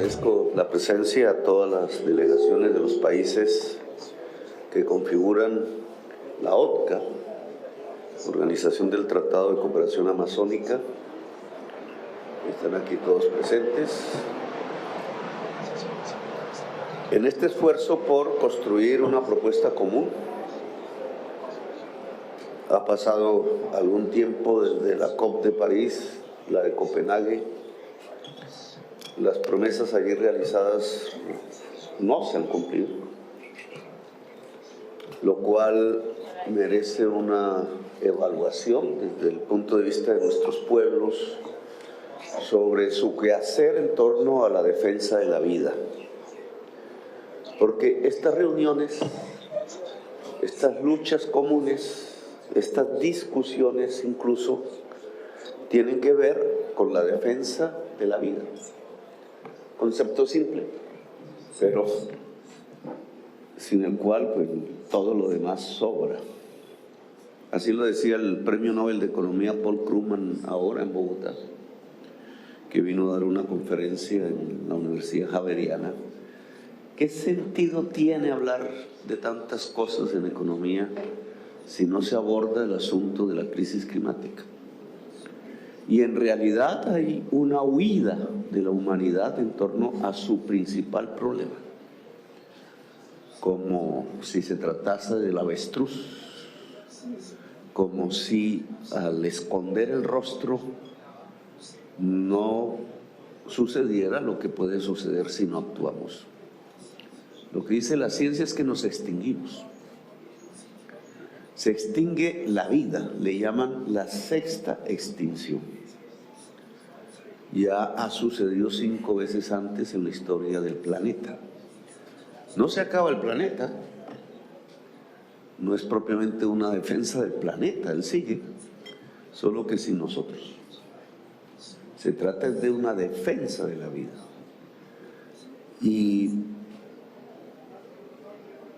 Agradezco la presencia a todas las delegaciones de los países que configuran la OTCA, Organización del Tratado de Cooperación Amazónica. Están aquí todos presentes. En este esfuerzo por construir una propuesta común, ha pasado algún tiempo desde la COP de París, la de Copenhague. Las promesas allí realizadas no se han cumplido, lo cual merece una evaluación desde el punto de vista de nuestros pueblos sobre su quehacer en torno a la defensa de la vida. Porque estas reuniones, estas luchas comunes, estas discusiones incluso, tienen que ver con la defensa de la vida. Concepto simple, pero sin el cual pues, todo lo demás sobra. Así lo decía el Premio Nobel de Economía Paul Krugman ahora en Bogotá, que vino a dar una conferencia en la Universidad Javeriana. ¿Qué sentido tiene hablar de tantas cosas en economía si no se aborda el asunto de la crisis climática? Y en realidad hay una huida de la humanidad en torno a su principal problema, como si se tratase del avestruz, como si al esconder el rostro no sucediera lo que puede suceder si no actuamos. Lo que dice la ciencia es que nos extinguimos. Se extingue la vida, le llaman la sexta extinción. Ya ha sucedido 5 veces antes en la historia del planeta. No se acaba el planeta, no es propiamente una defensa del planeta, él sigue, solo que sin nosotros. Se trata de una defensa de la vida. Y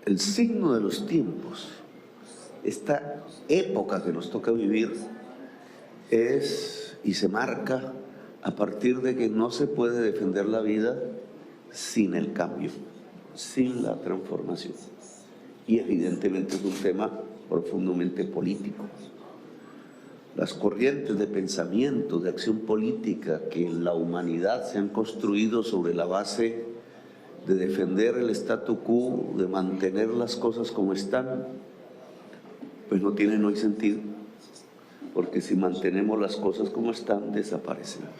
el signo de los tiempos, esta época que nos toca vivir, es y se marca a partir de que no se puede defender la vida sin el cambio, sin la transformación. Y evidentemente es un tema profundamente político. Las corrientes de pensamiento, de acción política que en la humanidad se han construido sobre la base de defender el statu quo, de mantener las cosas como están, pues no tienen hoy sentido, porque si mantenemos las cosas como están, desaparecemos.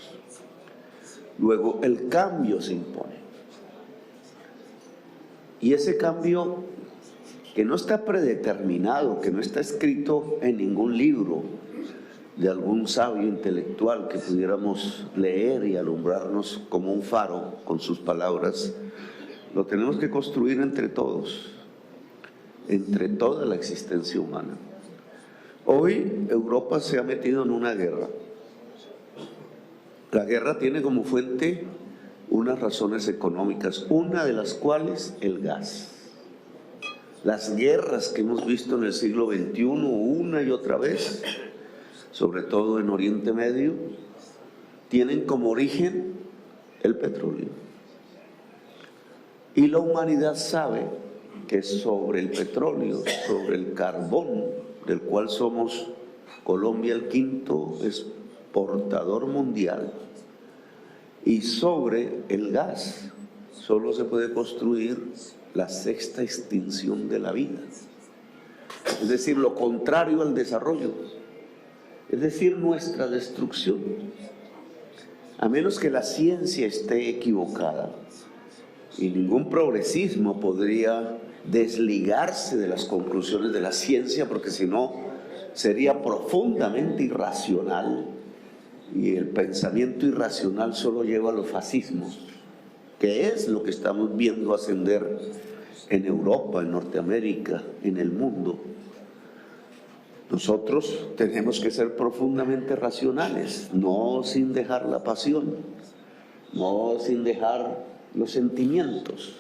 Luego, el cambio se impone. Y ese cambio, que no está predeterminado, que no está escrito en ningún libro de algún sabio intelectual que pudiéramos leer y alumbrarnos como un faro con sus palabras, lo tenemos que construir entre todos, entre toda la existencia humana. Hoy Europa se ha metido en una guerra. La guerra tiene como fuente unas razones económicas, una de las cuales el gas. Las guerras que hemos visto en el siglo XXI una y otra vez, sobre todo en Oriente Medio, tienen como origen el petróleo. Y la humanidad sabe que sobre el petróleo, sobre el carbón, del cual somos Colombia el 5º exportador mundial, y sobre el gas solo se puede construir la sexta extinción de la vida. Es decir, lo contrario al desarrollo, es decir, nuestra destrucción. A menos que la ciencia esté equivocada, y ningún progresismo podría desligarse de las conclusiones de la ciencia, porque si no sería profundamente irracional, y el pensamiento irracional solo lleva a los fascismos, que es lo que estamos viendo ascender en Europa, en Norteamérica, en el mundo. Nosotros tenemos que ser profundamente racionales, no sin dejar la pasión, no sin dejar los sentimientos,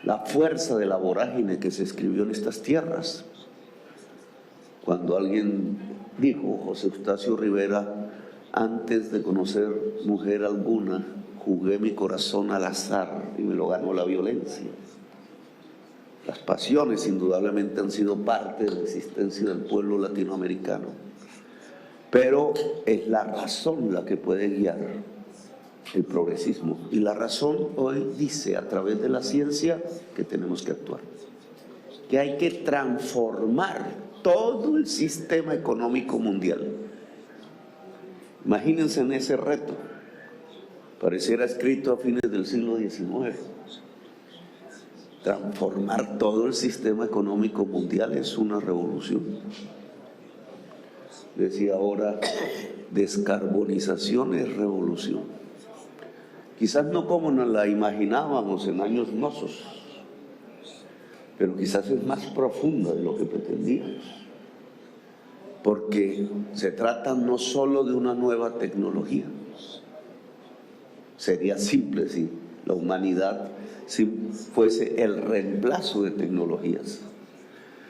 la fuerza de la vorágine que se escribió en estas tierras. Cuando alguien dijo, José Eustacio Rivera, antes de conocer mujer alguna, jugué mi corazón al azar y me lo ganó la violencia. Las pasiones indudablemente han sido parte de la existencia del pueblo latinoamericano, pero es la razón la que puede guiar el progresismo. Y la razón hoy dice, a través de la ciencia, que tenemos que actuar, que hay que transformar todo el sistema económico mundial. Imagínense en ese reto. Pareciera escrito a fines del siglo XIX. Transformar todo el sistema económico mundial es una revolución. Decía ahora, descarbonización es revolución. Quizás no como nos la imaginábamos en años mozos, pero quizás es más profunda de lo que pretendíamos. Porque se trata no solo de una nueva tecnología. Sería simple si la humanidad fuese el reemplazo de tecnologías,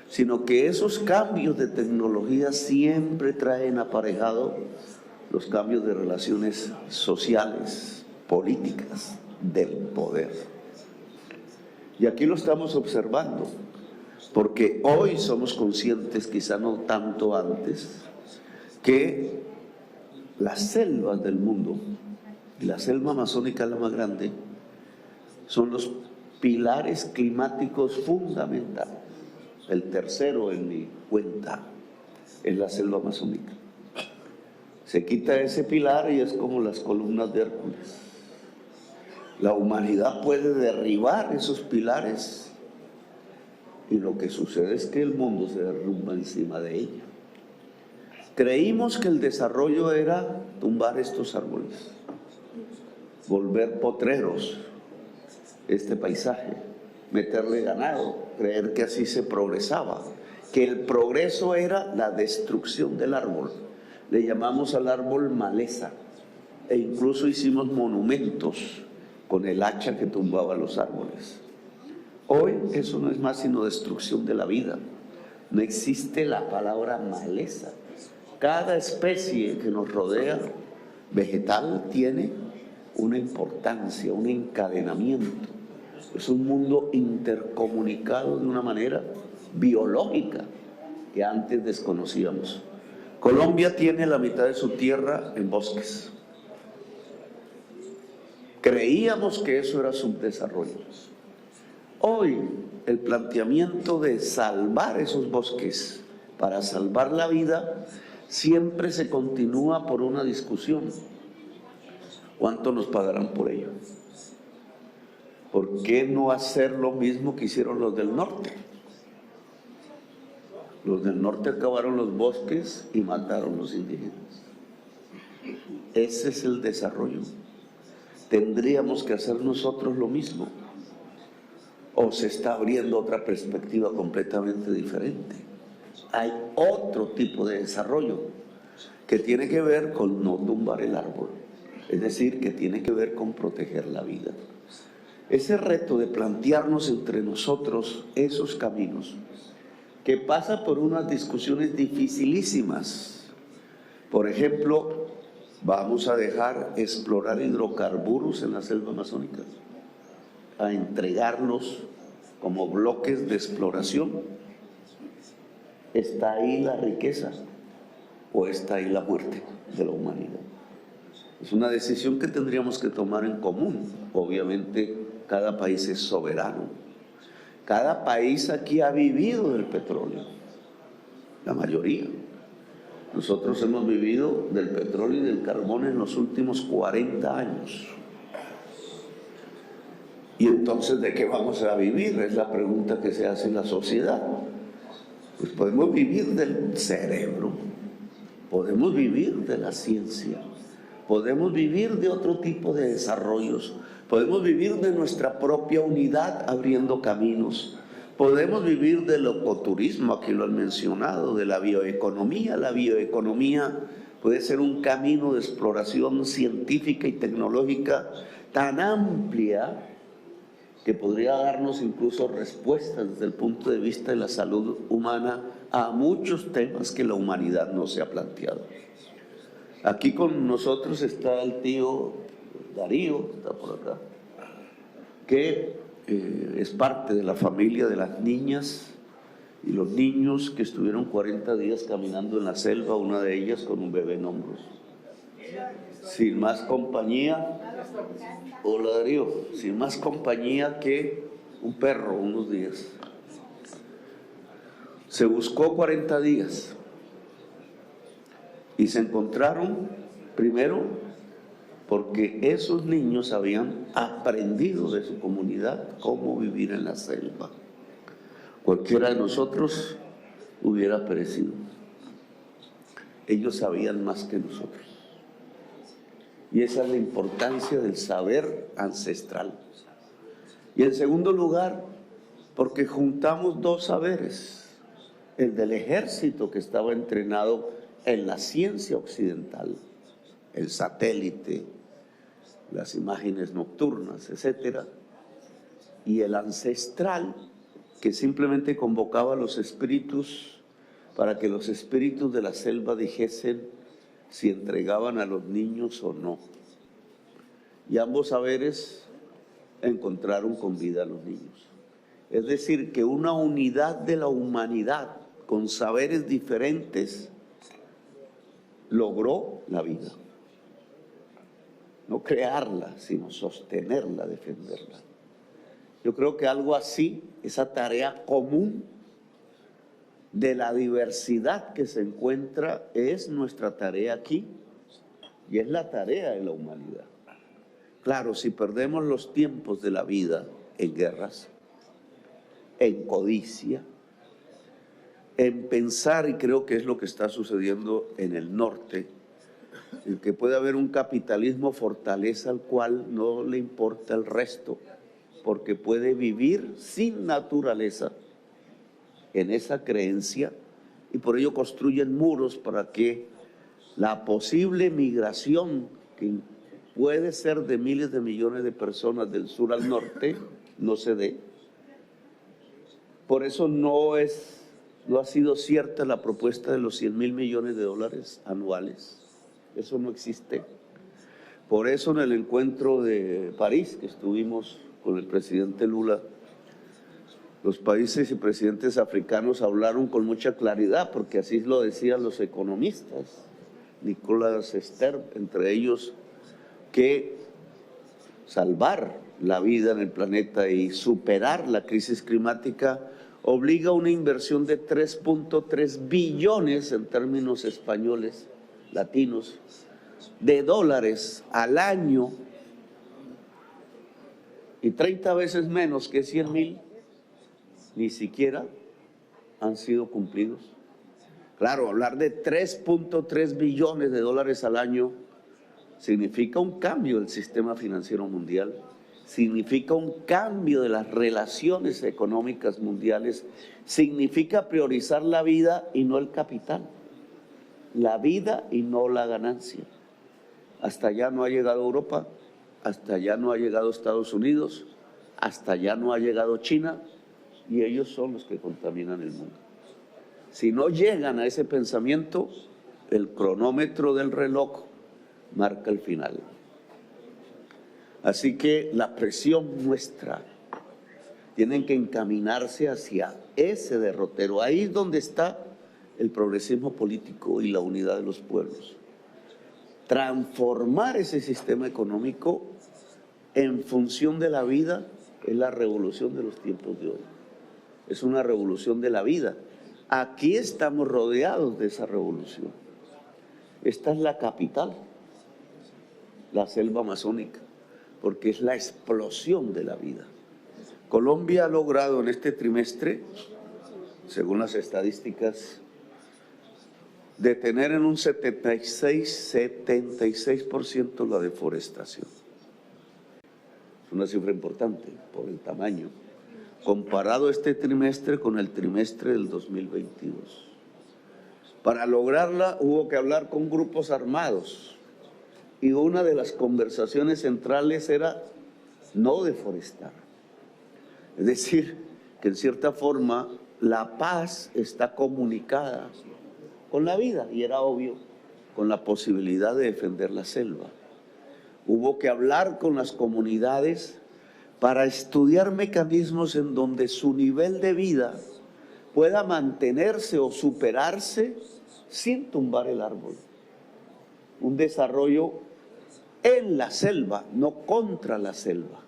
sino que esos cambios de tecnología siempre traen aparejado los cambios de relaciones sociales, políticas, del poder. Y aquí lo estamos observando, porque hoy somos conscientes, quizá no tanto antes, que las selvas del mundo, y la selva amazónica es la más grande, son los pilares climáticos fundamentales. El tercero en mi cuenta es la selva amazónica. Se quita ese pilar y es como las columnas de Hércules. La humanidad puede derribar esos pilares y lo que sucede es que el mundo se derrumba encima de ella. Creímos que el desarrollo era tumbar estos árboles, volver potreros este paisaje, meterle ganado, creer que así se progresaba, que el progreso era la destrucción del árbol. Le llamamos al árbol maleza e incluso hicimos monumentos con el hacha que tumbaba los árboles. Hoy eso no es más sino destrucción de la vida. No existe la palabra maleza. Cada especie que nos rodea, vegetal, tiene una importancia, un encadenamiento. Es un mundo intercomunicado de una manera biológica que antes desconocíamos. Colombia tiene la mitad de su tierra en bosques. Creíamos que eso era subdesarrollo. Hoy el planteamiento de salvar esos bosques para salvar la vida siempre se continúa por una discusión. ¿Cuánto nos pagarán por ello? ¿Por qué no hacer lo mismo que hicieron los del norte? Los del norte acabaron los bosques y mataron los indígenas. Ese es el desarrollo. ¿Tendríamos que hacer nosotros lo mismo? ¿O se está abriendo otra perspectiva completamente diferente? Hay otro tipo de desarrollo que tiene que ver con no tumbar el árbol. Es decir, que tiene que ver con proteger la vida. Ese reto de plantearnos entre nosotros esos caminos, que pasa por unas discusiones dificilísimas. Por ejemplo, ¿vamos a dejar explorar hidrocarburos en la selva amazónica? ¿A entregarlos como bloques de exploración? ¿Está ahí la riqueza o está ahí la muerte de la humanidad? Es una decisión que tendríamos que tomar en común. Obviamente, cada país es soberano. Cada país aquí ha vivido del petróleo, la mayoría. Nosotros hemos vivido del petróleo y del carbón en los últimos 40 años. Y entonces, ¿de qué vamos a vivir? Es la pregunta que se hace en la sociedad. Pues podemos vivir del cerebro, podemos vivir de la ciencia, podemos vivir de otro tipo de desarrollos, podemos vivir de nuestra propia unidad abriendo caminos, podemos vivir del ecoturismo, aquí lo han mencionado, de la bioeconomía. La bioeconomía puede ser un camino de exploración científica y tecnológica tan amplia que podría darnos incluso respuestas desde el punto de vista de la salud humana a muchos temas que la humanidad no se ha planteado. Aquí con nosotros está el tío Darío, está por acá, que es parte de la familia de las niñas y los niños que estuvieron 40 días caminando en la selva, una de ellas con un bebé en hombros. Sin más compañía, hola Darío, sin más compañía que un perro unos días. Se buscó 40 días y se encontraron primero porque esos niños habían aprendido de su comunidad cómo vivir en la selva. Cualquiera de nosotros hubiera perecido. Ellos sabían más que nosotros. Y esa es la importancia del saber ancestral. Y en segundo lugar, porque juntamos dos saberes. El del ejército que estaba entrenado en la ciencia occidental, el satélite, las imágenes nocturnas, etcétera, y el ancestral que simplemente convocaba a los espíritus para que los espíritus de la selva dijesen si entregaban a los niños o no. Y ambos saberes encontraron con vida a los niños. Es decir, que una unidad de la humanidad con saberes diferentes logró la vida. No crearla, sino sostenerla, defenderla. Yo creo que algo así, esa tarea común de la diversidad que se encuentra, es nuestra tarea aquí y es la tarea de la humanidad. Claro, si perdemos los tiempos de la vida en guerras, en codicia, en pensar, y creo que es lo que está sucediendo en el norte, en que puede haber un capitalismo fortaleza al cual no le importa el resto, porque puede vivir sin naturaleza en esa creencia, y por ello construyen muros para que la posible migración, que puede ser de miles de millones de personas del sur al norte, no se dé. Por eso no ha sido cierta la propuesta de los 100,000 millones de dólares anuales. Eso no existe. Por eso en el encuentro de París, que estuvimos con el presidente Lula, los países y presidentes africanos hablaron con mucha claridad, porque así lo decían los economistas, Nicolas Stern, entre ellos, que salvar la vida en el planeta y superar la crisis climática obliga a una inversión de 3.3 billones en términos españoles, latinos, de dólares al año, y 30 veces menos que 100,000 ni siquiera han sido cumplidos. Claro, hablar de 3.3 billones de dólares al año significa un cambio del sistema financiero mundial, significa un cambio de las relaciones económicas mundiales, significa priorizar la vida y no el capital, la vida y no la ganancia. Hasta allá no ha llegado Europa, hasta allá no ha llegado Estados Unidos, hasta allá no ha llegado China, y ellos son los que contaminan el mundo. Si no llegan a ese pensamiento, el cronómetro del reloj marca el final. Así que la presión nuestra tiene que encaminarse hacia ese derrotero. Ahí es donde está el progresismo político y la unidad de los pueblos. Transformar ese sistema económico en función de la vida es la revolución de los tiempos de hoy. Es una revolución de la vida. Aquí estamos rodeados de esa revolución. Esta es la capital, la selva amazónica, porque es la explosión de la vida. Colombia ha logrado en este trimestre, según las estadísticas, detener en un 76% la deforestación. Es una cifra importante por el tamaño, comparado este trimestre con el trimestre del 2022. Para lograrla hubo que hablar con grupos armados, y una de las conversaciones centrales era no deforestar. Es decir, que en cierta forma la paz está comunicada con la vida, y era obvio, con la posibilidad de defender la selva. Hubo que hablar con las comunidades para estudiar mecanismos en donde su nivel de vida pueda mantenerse o superarse sin tumbar el árbol. Un desarrollo en la selva, no contra la selva.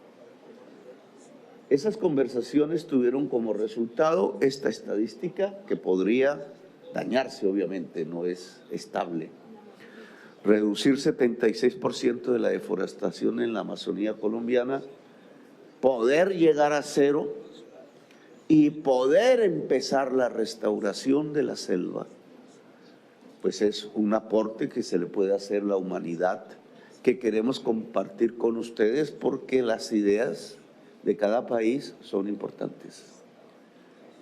Esas conversaciones tuvieron como resultado esta estadística que podría dañarse, obviamente, no es estable. Reducir 76% de la deforestación en la Amazonía colombiana, poder llegar a cero y poder empezar la restauración de la selva, pues es un aporte que se le puede hacer a la humanidad, que queremos compartir con ustedes porque las ideas de cada país son importantes.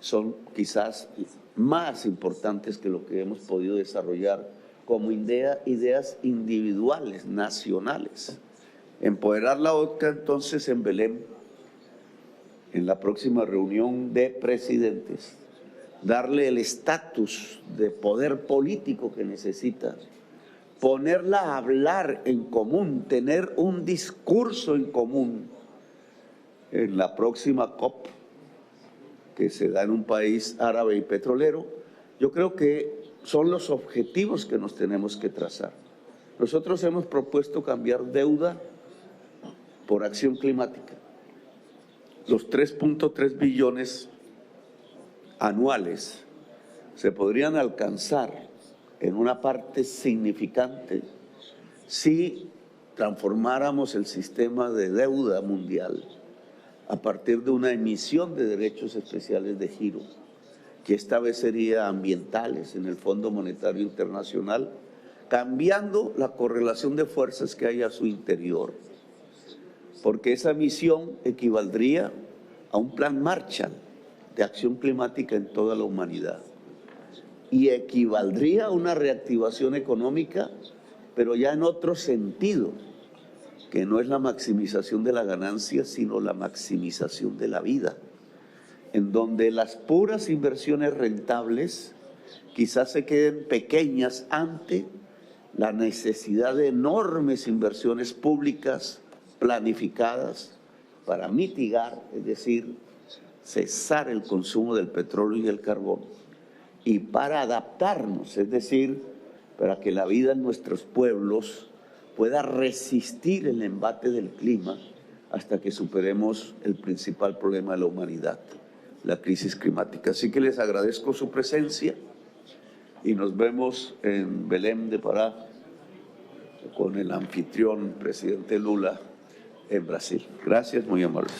Son quizás más importantes que lo que hemos podido desarrollar como ideas individuales, nacionales. Empoderar la OCA entonces en Belén, en la próxima reunión de presidentes, darle el estatus de poder político que necesita, ponerla a hablar en común, tener un discurso en común en la próxima COP que se da en un país árabe y petrolero. Yo creo que son los objetivos que nos tenemos que trazar. Nosotros hemos propuesto cambiar deuda por acción climática. Los 3.3 billones anuales se podrían alcanzar en una parte significante si transformáramos el sistema de deuda mundial a partir de una emisión de derechos especiales de giro, que esta vez sería ambientales en el Fondo Monetario Internacional, cambiando la correlación de fuerzas que hay a su interior, porque esa emisión equivaldría a un plan Marshall de acción climática en toda la humanidad y equivaldría a una reactivación económica, pero ya en otro sentido, que no es la maximización de la ganancia, sino la maximización de la vida, en donde las puras inversiones rentables quizás se queden pequeñas ante la necesidad de enormes inversiones públicas planificadas para mitigar, es decir, cesar el consumo del petróleo y el carbón, y para adaptarnos, es decir, para que la vida en nuestros pueblos pueda resistir el embate del clima hasta que superemos el principal problema de la humanidad, la crisis climática. Así que les agradezco su presencia y nos vemos en Belém de Pará con el anfitrión, presidente Lula, en Brasil. Gracias, muy amables.